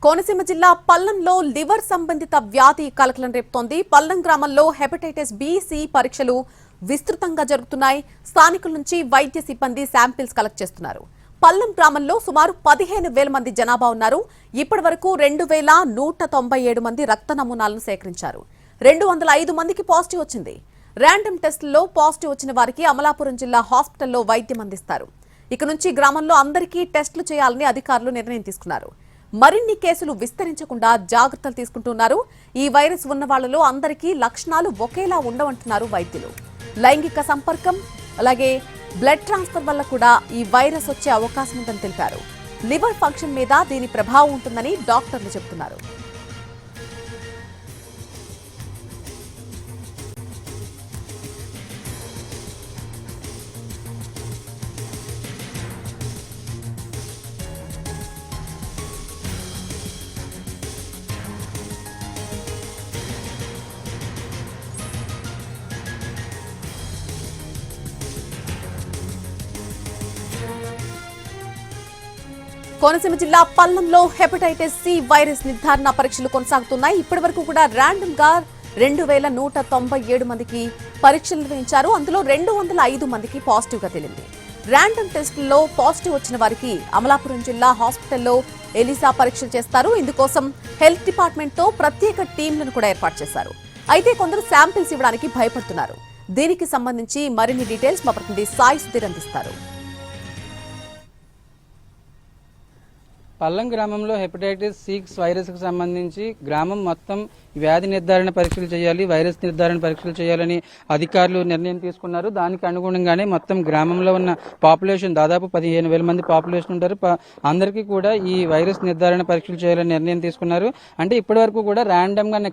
కోనసీమ జిల్లా పల్లంలో లివర్ సంబంధిత వ్యాధి కలకలం రేపుతోంది. పల్లం గ్రామంలో హెపటైటిస్ బి, సి పరీక్షలు విస్తృతంగా జరుగుతున్నాయి. స్థానికుల నుంచి వైద్య సిబ్బంది శాంపిల్స్ కలెక్ట్ చేస్తున్నారు. పల్లం గ్రామంలో సుమారు 15,000 మంది జనాభా ఉన్నారు. ఇప్పటి వరకు 2,197 మంది రక్త నమూనాలను సేకరించారు. 205 మందికి పాజిటివ్ వచ్చింది. ర్యాండమ్ టెస్టుల్లో పాజిటివ్ వచ్చిన వారికి అమలాపురం జిల్లా హాస్పిటల్లో వైద్యం అందిస్తారు. ఇక నుంచి గ్రామంలో అందరికీ టెస్టులు చేయాలని అధికారులు నిర్ణయం తీసుకున్నారు. మరిన్ని కేసులు విస్తరించకుండా జాగ్రత్తలు తీసుకుంటున్నారు. ఈ వైరస్ ఉన్న వాళ్లలో అందరికీ లక్షణాలు ఒకేలా ఉండవంటున్నారు వైద్యులు. లైంగిక సంపర్కం అలాగే బ్లడ్ ట్రాన్స్ఫర్ వల్ల కూడా ఈ వైరస్ వచ్చే అవకాశం ఉందని తెలిపారు. లివర్ ఫంక్షన్ మీద దీని ప్రభావం ఉంటుందని డాక్టర్లు చెబుతున్నారు. కోనసీమ జిల్లా పల్లంలో హెపటైటిస్ సి వైరస్ నిర్ధారణ పరీక్షలు కొనసాగుతున్నాయి. ఇప్పటి వరకు కూడా ర్యాండమ్ గా 2,197 మందికి పరీక్షలు నిర్వహించారు. అందులో 205 మందికి పాజిటివ్ గా తేలింది. ర్యాండమ్ టెస్టుల్లో పాజిటివ్ వచ్చిన వారికి అమలాపురం జిల్లా హాస్పిటల్లో ఎలిసా పరీక్షలు చేస్తారు. ఇందుకోసం హెల్త్ డిపార్ట్మెంట్ తో ప్రత్యేక టీంలను కూడా ఏర్పాటు చేశారు. అయితే కొందరు శాంపిల్స్ ఇవ్వడానికి భయపడుతున్నారు. దీనికి సంబంధించి మరిన్ని డీటెయిల్స్ మా ప్రతినిధి సాయి సుధీర్ అందిస్తారు. పల్లం గ్రామంలో హెపటైటిస్ సి వైరస్ కు సంబంధించి గ్రామం మొత్తం వ్యాధి నిర్ధారణ పరీక్షలు చేయాలి, వైరస్ నిర్ధారణ పరీక్షలు చేయాలని అధికారులు నిర్ణయం తీసుకున్నారు. దానికి అనుగుణంగానే మొత్తం గ్రామంలో ఉన్న పాపులేషన్ దాదాపు 15,000 మంది పాపులేషన్ ఉంటారు. అందరికీ కూడా ఈ వైరస్ నిర్ధారణ పరీక్షలు చేయాలని నిర్ణయం తీసుకున్నారు. అంటే ఇప్పటి వరకు కూడా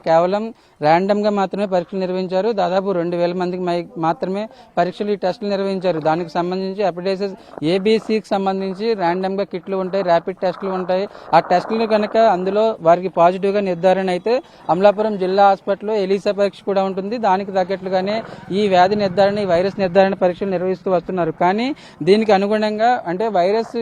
కేవలం ర్యాండమ్ గా మాత్రమే పరీక్షలు నిర్వహించారు. దాదాపు 2,000 మందికి మాత్రమే పరీక్షలు ఈ టెస్టులు నిర్వహించారు. దానికి సంబంధించి హెపటైటిస్ ఏబిసికి సంబంధించి ర్యాండమ్ గా కిట్లు ఉంటాయి, ర్యాపిడ్ టెస్టులు ఉంటాయి. ఆ టెస్టులు కనుక అందులో వారికి పాజిటివ్ గా నిర్ధారణ అయితే అమలాపురం జిల్లా హాస్పిటల్లో ఎలిసా పరీక్ష కూడా ఉంటుంది. దానికి తగ్గట్లుగానే ఈ వ్యాధి నిర్ధారణ, ఈ వైరస్ నిర్ధారణ పరీక్షలు నిర్వహిస్తూ వస్తున్నారు. కానీ దీనికి అనుగుణంగా అంటే వైరస్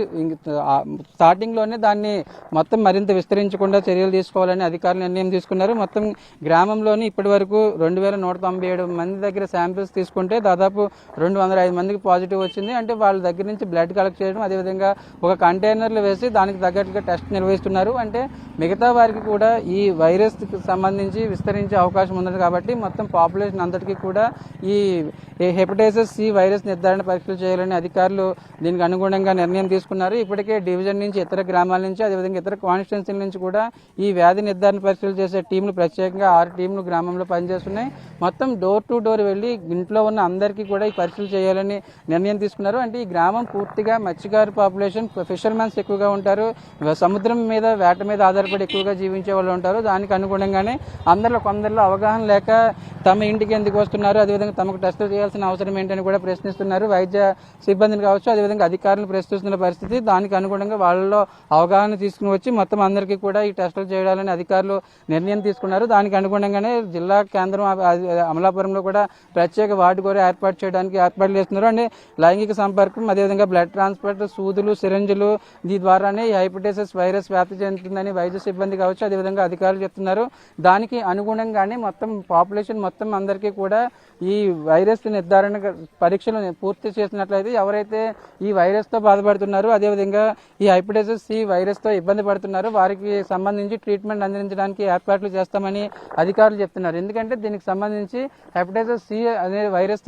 స్టార్టింగ్ లోనే దాన్ని మొత్తం మరింత విస్తరించకుండా చర్యలు తీసుకోవాలని అధికారులు నిర్ణయం తీసుకున్నారు. మొత్తం గ్రామంలోని ఇప్పటి వరకు 2,197 మంది దగ్గర శాంపిల్స్ తీసుకుంటే దాదాపు 205 మందికి పాజిటివ్ వచ్చింది. అంటే వాళ్ళ దగ్గర నుంచి బ్లడ్ కలెక్ట్ చేయడం, అదేవిధంగా ఒక కంటైనర్లు వేసి దానికి తగ్గట్టుగా టెస్ట్ నిర్వహిస్తున్నారు. అంటే మిగతా వారికి కూడా ఈ వైరస్ సంబంధించి విస్తరించే అవకాశం ఉంది కాబట్టి మొత్తం పాపులేషన్ అంతటికీ కూడా ఈ హెపటైటిస్ సి వైరస్ నిర్ధారణ పరీక్షలు చేయాలని అధికారులు దీనికి అనుగుణంగా నిర్ణయం తీసుకున్నారు. ఇప్పటికే డివిజన్ నుంచి, ఇతర గ్రామాల నుంచి, అదేవిధంగా ఇతర కాన్స్టిట్యున్సీల నుంచి కూడా ఈ వ్యాధి నిర్ధారణ పరీక్షలు చేసే టీంలు ప్రత్యేకంగా 6 టీంలు గ్రామంలో పనిచేస్తున్నాయి. మొత్తం డోర్ టు డోర్ వెళ్లి ఇంట్లో ఉన్న అందరికీ కూడా ఈ పరీక్షలు చేయాలని నిర్ణయం తీసుకున్నారు. అంటే ఈ గ్రామం పూర్తిగా మత్స్యకారు పాపులేషన్, ఫిషర్మెన్స్ ఎక్కువగా ఉంటారు. సముద్రం మీద, వేట మీద ఆధారపడి ఎక్కువగా జీవించే వాళ్ళు ఉంటారు. దానికి అనుగుణంగానే కొందరిలో అవగాహన లేక తమ ఇంటికి ఎందుకు వస్తున్నారు, అదేవిధంగా తమకు టెస్టులు చేయాల్సిన అవసరం ఏంటని కూడా ప్రశ్నిస్తున్నారు. వైద్య సిబ్బందిని కావచ్చు, అదేవిధంగా అధికారులను ప్రశ్నిస్తున్న పరిస్థితి. దానికి అనుగుణంగా వాళ్ళలో అవగాహన తీసుకుని వచ్చి మొత్తం అందరికీ కూడా ఈ టెస్టులు చేయాలని అధికారులు నిర్ణయం తీసుకున్నారు. దానికి అనుగుణంగానే జిల్లా కేంద్రం అమలాపురంలో కూడా ప్రత్యేక వార్డు కూడా ఏర్పాటు చేయడానికి ఏర్పాట్లు చేస్తున్నారు. అంటే లైంగిక సంపర్కం, అదేవిధంగా బ్లడ్ ట్రాన్స్పోర్ట్, సూదులు, సిరంజులు, దీని ద్వారానే ఈ హెపటైటిస్ వైరస్ వ్యాప్తి చెందుతుందని వైద్య సిబ్బంది కావచ్చు, అదేవిధంగా అధికారులు చెప్తున్నారు. దానికి అనుగుణంగానే మొత్తం పాపులేషన్ మొత్తం అందరికీ కూడా ఈ వైరస్ నిర్ధారణ పరీక్షలు పూర్తి చేసినట్లయితే ఎవరైతే ఈ వైరస్ తో బాధపడుతున్నారో, అదేవిధంగా ఈ హెపటైటిస్ సి వైరస్ తో ఇబ్బంది పడుతున్నారో వారికి సంబంధించి ట్రీట్మెంట్ అందించడానికి ఏర్పాట్లు చేస్తామని అధికారులు చెప్తున్నారు. ఎందుకంటే దీనికి సంబంధించి హెపటైటిస్ సి అనే వైరస్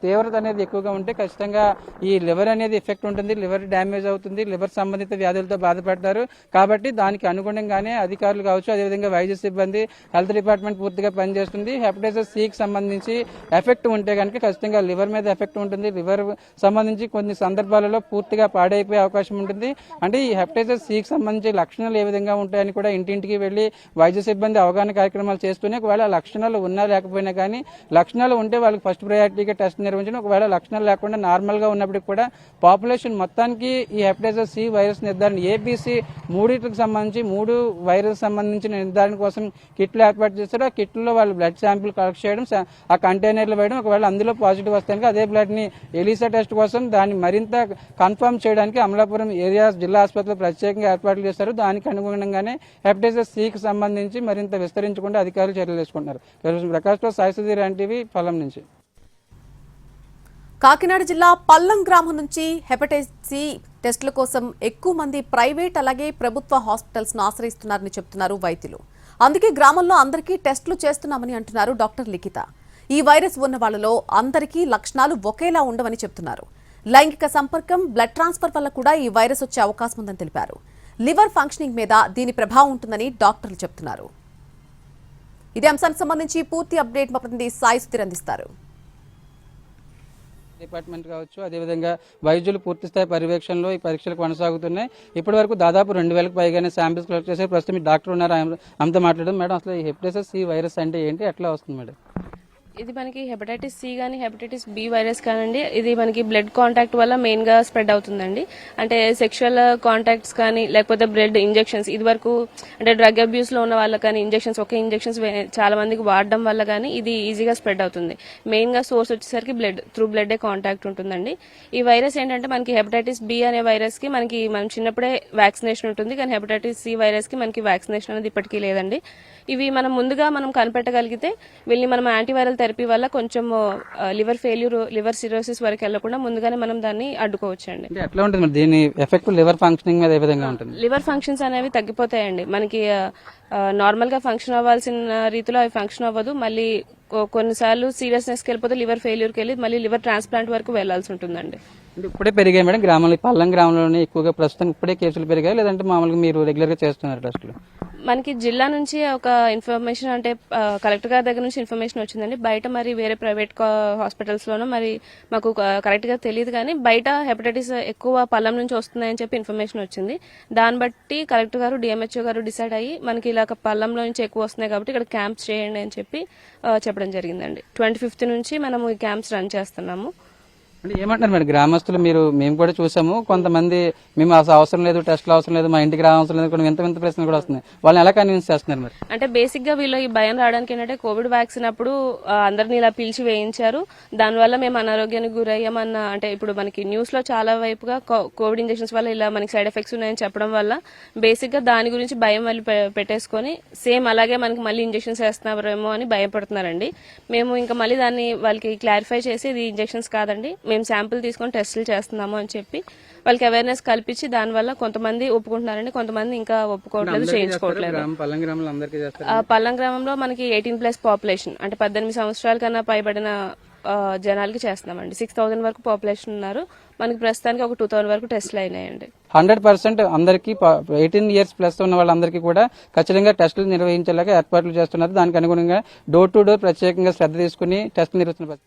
తీవ్రత అనేది ఎక్కువగా ఉంటే ఖచ్చితంగా ఈ లివర్ అనేది ఎఫెక్ట్ ఉంటుంది, లివర్ డ్యామేజ్ అవుతుంది, లివర్ సంబంధిత వ్యాధులతో బాధపడతారు. కాబట్టి దానికి అనుగుణంగానే అధికారులు కావచ్చు, అదేవిధంగా వైద్య సిబ్బంది, హెల్త్ డిపార్ట్మెంట్ పూర్తిగా పనిచేస్తుంది. హెపటైటిస్ సికి సంబంధించి ఎఫెక్ట్ ఉంటే కనుక ఖచ్చితంగా లివర్ మీద ఎఫెక్ట్ ఉంటుంది. లివర్ సంబంధించి కొన్ని సందర్భాలలో పూర్తిగా పాడైపోయే అవకాశం ఉంటుంది. అంటే ఈ హెపటైటిస్ సికి సంబంధించి లక్షణాలు ఏ విధంగా ఉంటాయని కూడా ఇంటింటికి వెళ్లి వైద్య సిబ్బంది అవగాహన కార్యక్రమాలు చేస్తూనే ఒకవేళ లక్షణాలు ఉన్నా లేకపోయినా కానీ లక్షణాలు ఉంటే వాళ్ళకి ఫస్ట్ ప్రయారిటీగా టెస్ట్ నిర్వహించడం, ఒకవేళ లక్షణాలు లేకుండా నార్మల్ గా ఉన్నప్పటికీ కూడా పాపులేషన్ మొత్తానికి ఈ హెపటైటిస్ సి వైరస్ నిర్ధారణ ఏబిసి చేసి మూడింటికి సంబంధించి 3 వైరస్ సంబంధించిన నిర్ధారణ కోసం కిట్లు ఏర్పాటు చేస్తారు. ఆ కిట్లో వాళ్ళు బ్లడ్ శాంపిల్ కలెక్ట్ చేయడం, ఆ కంటైనర్లు వేయడం, ఒకవేళ అందులో పాజిటివ్ వస్తే అదే బ్లడ్ ని ఎలిసా టెస్ట్ కోసం దాన్ని మరింత కన్ఫర్మ్ చేయడానికి అమలాపురం ఏరియా జిల్లా ఆసుపత్రిలో ప్రత్యేకంగా ఏర్పాట్లు చేస్తారు. దానికి అనుగుణంగానే హెపటైటిస్ సి కి సంబంధించి మరింత విస్తరించకుండా అధికారులు చర్యలు తీసుకుంటున్నారు. ప్రకాష్లో సాయి సుధీర్ ఎన్టీవీ పల్లం నుంచి. కాకినాడ జిల్లా పల్లం గ్రామం నుంచి హెపటైటిస్ సి టెస్టుల కోసం ఎక్కువ మంది ప్రైవేట్ అలాగే ప్రభుత్వ హాస్పిటల్స్ ను ఆశ్రయిస్తున్నారని చెప్తున్నారు వైద్యులు. అందుకే గ్రామంలో అందరికీ టెస్టులు చేస్తున్నామని అంటున్నారు డాక్టర్ లిఖిత. ఈ వైరస్ ఉన్న వాళ్లలో అందరికీ లక్షణాలు ఒకేలా ఉండవని చెప్తున్నారు. లైంగిక సంపర్కం, బ్లడ్ ట్రాన్స్ఫర్ వల్ల కూడా ఈ వైరస్ వచ్చే అవకాశం ఉందని తెలిపారు. లివర్ ఫంక్షనింగ్ మీద దీని ప్రభావం ఉంటుందని డాక్టర్లు చెప్తున్నారు. ఇదే అంశానికి సంబంధించి పూర్తి అప్డేట్ మా ప్రతినిధి సాయి సుధీర్ అందిస్తారు. డిపార్ట్మెంట్ కావచ్చు, అదేవిధంగా వైద్యులు పూర్తిస్థాయి పర్యవేక్షణలో ఈ పరీక్షలు కొనసాగుతున్నాయి. ఇప్పటి వరకు దాదాపు 2000కు పైగానే శాంపిల్స్ కలెక్ట్ చేశారు. ప్రస్తుతం ఈ డాక్టర్ ఉన్నారు, ఆమెతో మాట్లాడడం. మేడం, అసలు ఈ హెపటైటిస్ సి వైరస్ అంటే ఏంటి, ఎట్లా వస్తుంది మేడం? ఇది మనకి హెపటైటిస్ సి కానీ హెపటైటిస్ బి వైరస్ కానండి, ఇది మనకి బ్లడ్ కాంటాక్ట్ వల్ల మెయిన్ గా స్ప్రెడ్ అవుతుందండి. అంటే సెక్షువల్ కాంటాక్ట్స్ కానీ లేకపోతే బ్లడ్ ఇంజెక్షన్స్, ఇది వరకు అంటే డ్రగ్ అబ్యూస్ లో ఉన్న వాళ్ళకి కానీ ఇంజెక్షన్స్ ఒకే ఇంజెక్షన్స్ చాలా మందికి వాడడం వల్ల కానీ ఇది ఈజీగా స్ప్రెడ్ అవుతుంది. మెయిన్ గా సోర్స్ వచ్చేసరికి త్రూ బ్లడ్ కాంటాక్ట్ ఉంటుందండి. ఈ వైరస్ ఏంటంటే మనకి హెపటైటిస్ బి అనే వైరస్ కి మనం చిన్నప్పుడే వ్యాక్సినేషన్ ఉంటుంది, కానీ హెపటైటిస్ సి వైరస్ కి మనకి వ్యాక్సినేషన్ అనేది ఇప్పటికీ లేదండి. ఇవి ముందుగా మనం కనిపెట్టగలిగితే వీళ్ళని మనం యాంటీవైరల్ థెరపీ వల్ల కొంచెం లివర్ ఫెయిల్యూర్, లివర్ సిరోసిస్ వరకు వెళ్లకుండా ముందుగానే మనం దాన్ని అడ్డుకోవచ్చండి. ఎట్లా ఉంటుంది దీని ఎఫెక్ట్ లివర్ ఫంక్షనింగ్ మీద ఏ విధంగా ఉంటుంది? లివర్ ఫంక్షన్స్ అనేవి తగ్గిపోతాయండి. మనకి నార్మల్ గా ఫంక్షన్ అవ్వాల్సిన రీతిలో అవి ఫంక్షన్ అవ్వదు. మళ్ళీ కొన్నిసార్లు సీరియస్నెస్కి వెళ్ళిపోతే లివర్ ఫెయిల్యూర్కి వెళ్ళి మళ్ళీ లివర్ ట్రాన్స్ప్లాంట్ వరకు వెళ్లాల్సి ఉంటుందండి. ఇప్పుడే పెరిగాయి మేడం గ్రామంలో, పల్లం గ్రామంలోనే ఎక్కువగా ప్రస్తుతం ఇప్పుడే కేసులు పెరిగాయి, లేదంటే మామూలుగా మీరు రెగ్యులర్ గా చేస్తున్నారు టెస్టులు? మనకి జిల్లా నుంచి ఒక ఇన్ఫర్మేషన్, అంటే కలెక్టర్ గారి దగ్గర నుంచి ఇన్ఫర్మేషన్ వచ్చిందండి. బయట మరి వేరే ప్రైవేట్ హాస్పిటల్స్ లోనూ మరి మాకు కరెక్ట్ గా తెలియదు, కానీ బయట హెపటైటిస్ ఎక్కువ పల్లం నుంచి వస్తున్నాయని చెప్పి ఇన్ఫర్మేషన్ వచ్చింది. దాన్ని బట్టి కలెక్టర్ గారు, డిఎంహెచ్ఓ గారు డిసైడ్ అయ్యి మనకి ఇలా పల్లంలో నుంచి ఎక్కువ వస్తున్నాయి కాబట్టి ఇక్కడ క్యాంప్స్ చేయండి అని చెప్పి చెప్పడం జరిగిందండి. 25th నుంచి మనము ఈ క్యాంప్స్ రన్ చేస్తున్నాము. అంటే ఏమంటారు మేడం గ్రామస్తులు? మేము కూడా చూసాము, కొంతమంది మేము అసలు అవసరం లేదు, టెస్ట్లు అవసరం లేదు, మా ఇంటికి రావసరం లేదు, కొన్ని వింత ప్రశ్నలు కూడా వస్తున్నాయి. వాళ్ళని ఎలా కన్విన్స్ చేస్తున్నారు మరి? అంటే బేసిక్ గా వీళ్ళు ఈ భయం రావడానికి ఏంటంటే కోవిడ్ వ్యాక్సిన్ అప్పుడు అందరినీ ఇలా పిలిచి వేయించారు, దానివల్ల మేము అనారోగ్యానికి గురయ్యామన్న, అంటే ఇప్పుడు మనకి న్యూస్ లో చాలా వైపుగా కోవిడ్ ఇంజెక్షన్స్ వల్ల ఇలా మనకి సైడ్ ఎఫెక్ట్స్ ఉన్నాయని చెప్పడం వల్ల బేసిక్ గా దాని గురించి భయం వాళ్ళు పెట్టేసుకొని సేమ్ అలాగే మనకి మళ్ళీ ఇంజెక్షన్స్ వేస్తున్నారేమో అని భయపడుతున్నారండి. మేము ఇంకా మళ్ళీ దాన్ని వాళ్ళకి క్లారిఫై చేసి ఇది ఇంజెక్షన్స్ కాదండి, మేము శాంపుల్ తీసుకొని టెస్టులు చేస్తున్నాము అని చెప్పి వాళ్ళకి అవేర్నెస్ కల్పించి దానివల్ల కొంతమంది ఒప్పుకుంటున్నారండి, కొంతమంది ఇంకా ఒప్పుకోవట్లేదు, చేయించుకోవట్లేదు. పల్లం గ్రామంలో మనకి 18+ పాపులేషన్, అంటే 18 సంవత్సరాల కన్నా పైబడిన జనాలకి చేస్తున్నామండి. 6000 వరకు పాపులేషన్ ఉన్నారు. మనకి ప్రస్తుతానికి ఒక 2000 వరకు టెస్టులు అయినాయండి. 100% అందరికి 18 years ప్లస్ ఉన్న వాళ్ళందరికీ కూడా ఖచ్చితంగా టెస్టులు నిర్వహించేలాగా ఏర్పాట్లు చేస్తున్నారు. దానికి అనుగుణంగా డోర్ టు డోర్ ప్రత్యేకంగా శ్రద్ధ తీసుకుని టెస్టులు నిర్వహిస్తున్నారు.